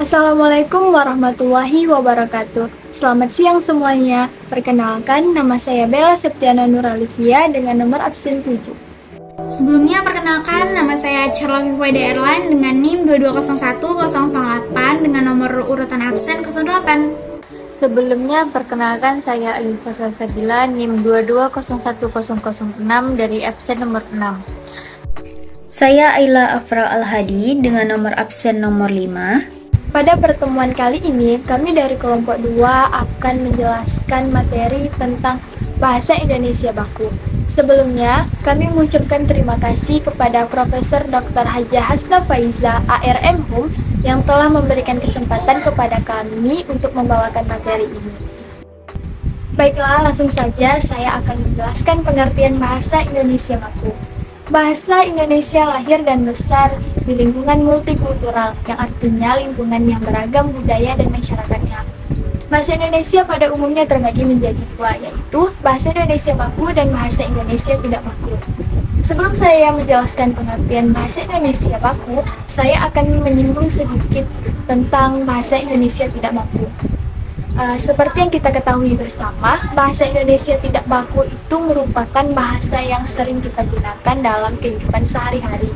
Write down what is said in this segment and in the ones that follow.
Assalamualaikum warahmatullahi wabarakatuh. Selamat siang semuanya. Perkenalkan, nama saya Bella Septiana Nuralivia dengan nomor absen 7. Sebelumnya perkenalkan, nama saya Charla Vivoida Erlan dengan NIM 2201008 dengan nomor urutan absen 08. Sebelumnya perkenalkan, saya Alisa Salsabila NIM 2201006 dari absen nomor 6. Saya Ayla Afra Al-Hadi dengan nomor absen nomor 5. Pada pertemuan kali ini, kami dari kelompok 2 akan menjelaskan materi tentang Bahasa Indonesia Baku. Sebelumnya, kami mengucapkan terima kasih kepada Profesor Dr. Hajah Hasna Faiza ARM Hum yang telah memberikan kesempatan kepada kami untuk membawakan materi ini. Baiklah, langsung saja saya akan menjelaskan pengertian Bahasa Indonesia Baku. Bahasa Indonesia lahir dan besar di lingkungan multikultural, yang artinya lingkungan yang beragam budaya dan masyarakatnya. Bahasa Indonesia pada umumnya terbagi menjadi dua, yaitu Bahasa Indonesia Baku dan Bahasa Indonesia Tidak Baku. Sebelum saya menjelaskan pengertian Bahasa Indonesia Baku, saya akan menyinggung sedikit tentang Bahasa Indonesia Tidak Baku. Seperti yang kita ketahui bersama, bahasa Indonesia tidak baku itu merupakan bahasa yang sering kita gunakan dalam kehidupan sehari-hari.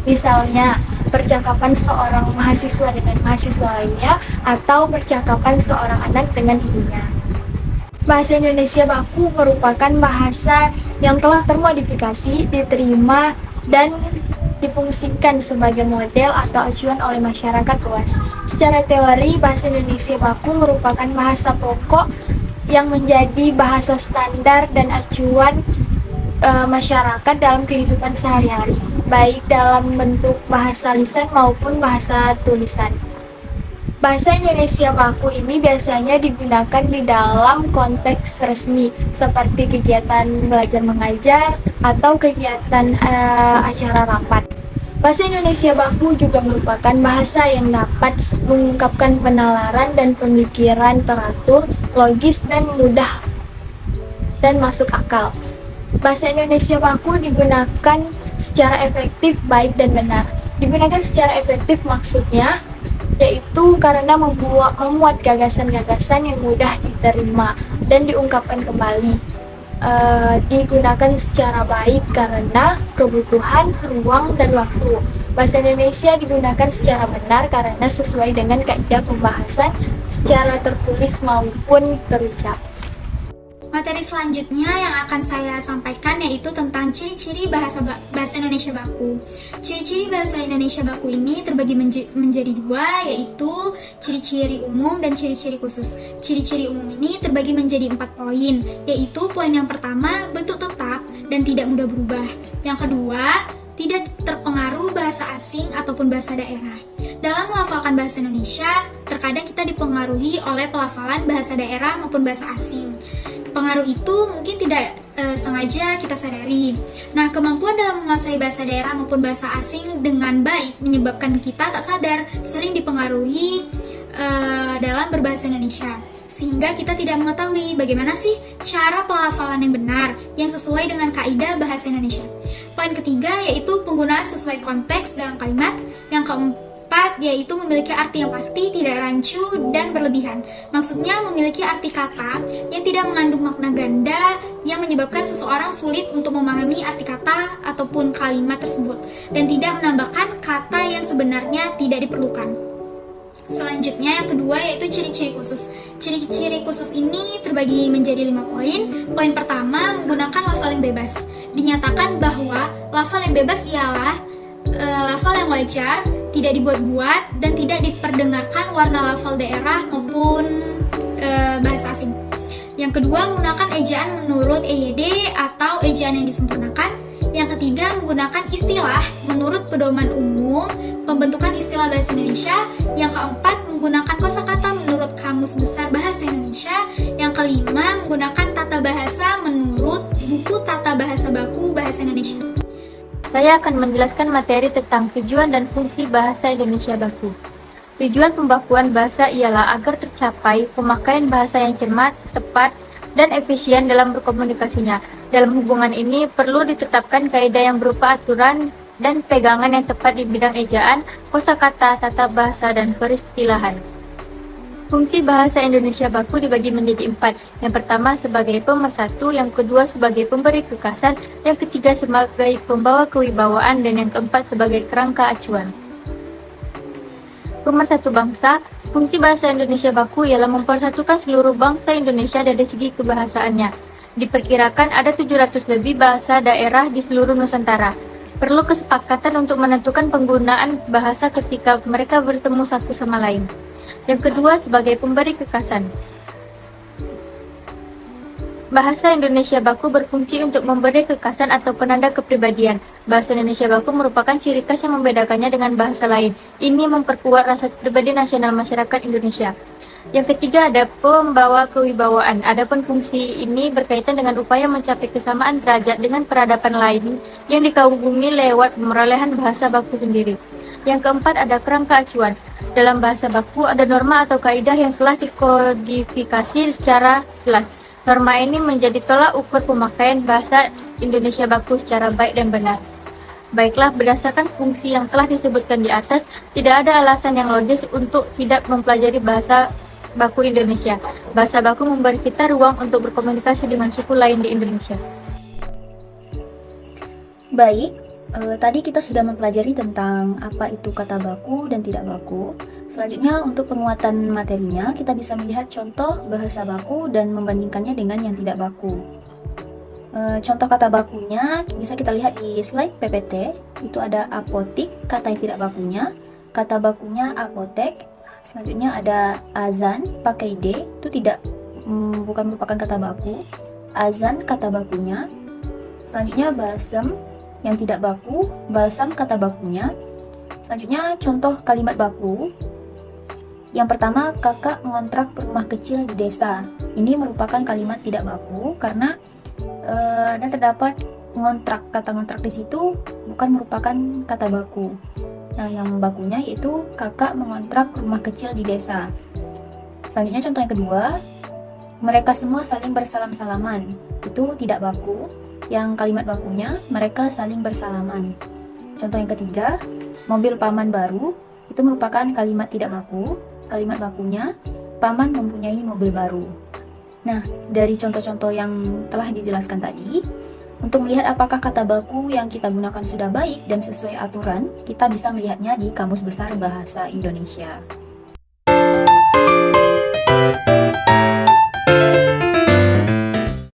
Misalnya, percakapan seorang mahasiswa dengan mahasiswa lainnya atau percakapan seorang anak dengan ibunya. Bahasa Indonesia baku merupakan bahasa yang telah termodifikasi, diterima, dan difungsikan sebagai model atau acuan oleh masyarakat luas. Secara teori, bahasa Indonesia baku merupakan bahasa pokok yang menjadi bahasa standar dan acuan masyarakat dalam kehidupan sehari-hari, baik dalam bentuk bahasa lisan maupun bahasa tulisan. Bahasa Indonesia baku ini biasanya digunakan di dalam konteks resmi seperti kegiatan belajar mengajar atau kegiatan acara rapat. Bahasa Indonesia baku juga merupakan bahasa yang dapat mengungkapkan penalaran dan pemikiran teratur, logis, dan mudah dan masuk akal. Bahasa Indonesia baku digunakan secara efektif, baik dan benar. Digunakan secara efektif maksudnya yaitu karena memuat gagasan-gagasan yang mudah diterima dan diungkapkan kembali. Digunakan secara baik karena kebutuhan, ruang, dan waktu. Bahasa Indonesia digunakan secara benar karena sesuai dengan kaidah pembahasan secara tertulis maupun terucap. Materi selanjutnya yang akan saya sampaikan yaitu tentang ciri-ciri bahasa Indonesia baku. Ciri-ciri bahasa Indonesia baku ini terbagi menjadi dua, yaitu ciri-ciri umum dan ciri-ciri khusus. Ciri-ciri umum ini terbagi menjadi 4 poin, yaitu poin yang pertama, bentuk tetap dan tidak mudah berubah. Yang kedua, tidak terpengaruh bahasa asing ataupun bahasa daerah. Dalam melafalkan bahasa Indonesia, terkadang kita dipengaruhi oleh pelafalan bahasa daerah maupun bahasa asing. Pengaruh itu mungkin tidak sengaja kita sadari. Nah, kemampuan dalam menguasai bahasa daerah maupun bahasa asing dengan baik menyebabkan kita tak sadar sering dipengaruhi dalam berbahasa Indonesia, sehingga kita tidak mengetahui bagaimana sih cara pelafalan yang benar yang sesuai dengan kaidah bahasa Indonesia. Poin ketiga yaitu penggunaan sesuai konteks dalam kalimat. Yang keempat yaitu memiliki arti yang pasti, tidak rancu dan berlebihan. Maksudnya memiliki arti kata yang tidak mengandung makna ganda yang menyebabkan seseorang sulit untuk memahami arti kata ataupun kalimat tersebut, dan tidak menambahkan kata yang sebenarnya tidak diperlukan. Selanjutnya yang kedua yaitu ciri-ciri khusus. Ciri-ciri khusus ini terbagi menjadi 5 poin. Poin pertama, menggunakan lafal yang bebas. Dinyatakan bahwa lafal yang bebas ialah lafal yang wajar, tidak dibuat-buat, dan tidak diperdengarkan warna lafal daerah maupun bahasa asing. Yang kedua, menggunakan ejaan menurut EYD atau ejaan yang disempurnakan. Yang ketiga, menggunakan istilah menurut pedoman umum pembentukan istilah bahasa Indonesia. Yang keempat, menggunakan kosakata menurut Kamus Besar Bahasa Indonesia. Yang kelima, menggunakan tata bahasa menurut buku Tata Bahasa Baku Bahasa Indonesia. Saya akan menjelaskan materi tentang tujuan dan fungsi Bahasa Indonesia Baku. Tujuan pembakuan bahasa ialah agar tercapai pemakaian bahasa yang cermat, tepat, dan efisien dalam berkomunikasinya. Dalam hubungan ini perlu ditetapkan kaidah yang berupa aturan dan pegangan yang tepat di bidang ejaan, kosakata, tata bahasa, dan peristilahan. Fungsi bahasa Indonesia baku dibagi menjadi 4. Yang pertama sebagai pemersatu, yang kedua sebagai pemberi kekasan, yang ketiga sebagai pembawa kewibawaan, dan yang keempat sebagai kerangka acuan. Pemersatu bangsa, fungsi bahasa Indonesia baku ialah mempersatukan seluruh bangsa Indonesia dari segi kebahasaannya. Diperkirakan ada 700 lebih bahasa daerah di seluruh Nusantara. Perlu kesepakatan untuk menentukan penggunaan bahasa ketika mereka bertemu satu sama lain. Yang kedua sebagai pemberi kekasan. Bahasa Indonesia baku berfungsi untuk memberi kekasan atau penanda kepribadian. Bahasa Indonesia baku merupakan ciri khas yang membedakannya dengan bahasa lain. Ini memperkuat rasa pribadi nasional masyarakat Indonesia. Yang ketiga ada pembawa kewibawaan. Adapun fungsi ini berkaitan dengan upaya mencapai kesamaan derajat dengan peradaban lain yang dikagumi lewat perolehan bahasa baku sendiri. Yang keempat ada kerangka acuan. Dalam bahasa baku ada norma atau kaidah yang telah dikodifikasi secara jelas. Norma ini menjadi tolak ukur pemakaian bahasa Indonesia baku secara baik dan benar. Baiklah, berdasarkan fungsi yang telah disebutkan di atas, tidak ada alasan yang logis untuk tidak mempelajari bahasa baku Indonesia. Bahasa baku memberi kita ruang untuk berkomunikasi dengan suku lain di Indonesia. Baik, tadi kita sudah mempelajari tentang apa itu kata baku dan tidak baku. Selanjutnya, untuk penguatan materinya, kita bisa melihat contoh bahasa baku dan membandingkannya dengan yang tidak baku. Contoh kata bakunya bisa kita lihat di slide PPT. Itu ada apotik, kata yang tidak bakunya. Kata bakunya apotek. Selanjutnya ada azan, pakai D, itu bukan merupakan kata baku. Azan, kata bakunya. Selanjutnya balsam, yang tidak baku, balsam, kata bakunya. Selanjutnya contoh kalimat baku. Yang pertama, kakak ngontrak rumah kecil di desa. Ini merupakan kalimat tidak baku karena dan terdapat ngontrak. Kata ngontrak di situ bukan merupakan kata baku. Nah, yang bakunya yaitu kakak mengontrak rumah kecil di desa. Selanjutnya contoh yang kedua, mereka semua saling bersalam-salaman. Itu tidak baku. Yang kalimat bakunya mereka saling bersalaman. Contoh yang ketiga, mobil paman baru. Itu merupakan kalimat tidak baku. Kalimat bakunya, paman mempunyai mobil baru. Nah, dari contoh-contoh yang telah dijelaskan tadi, untuk melihat apakah kata baku yang kita gunakan sudah baik dan sesuai aturan, kita bisa melihatnya di Kamus Besar Bahasa Indonesia.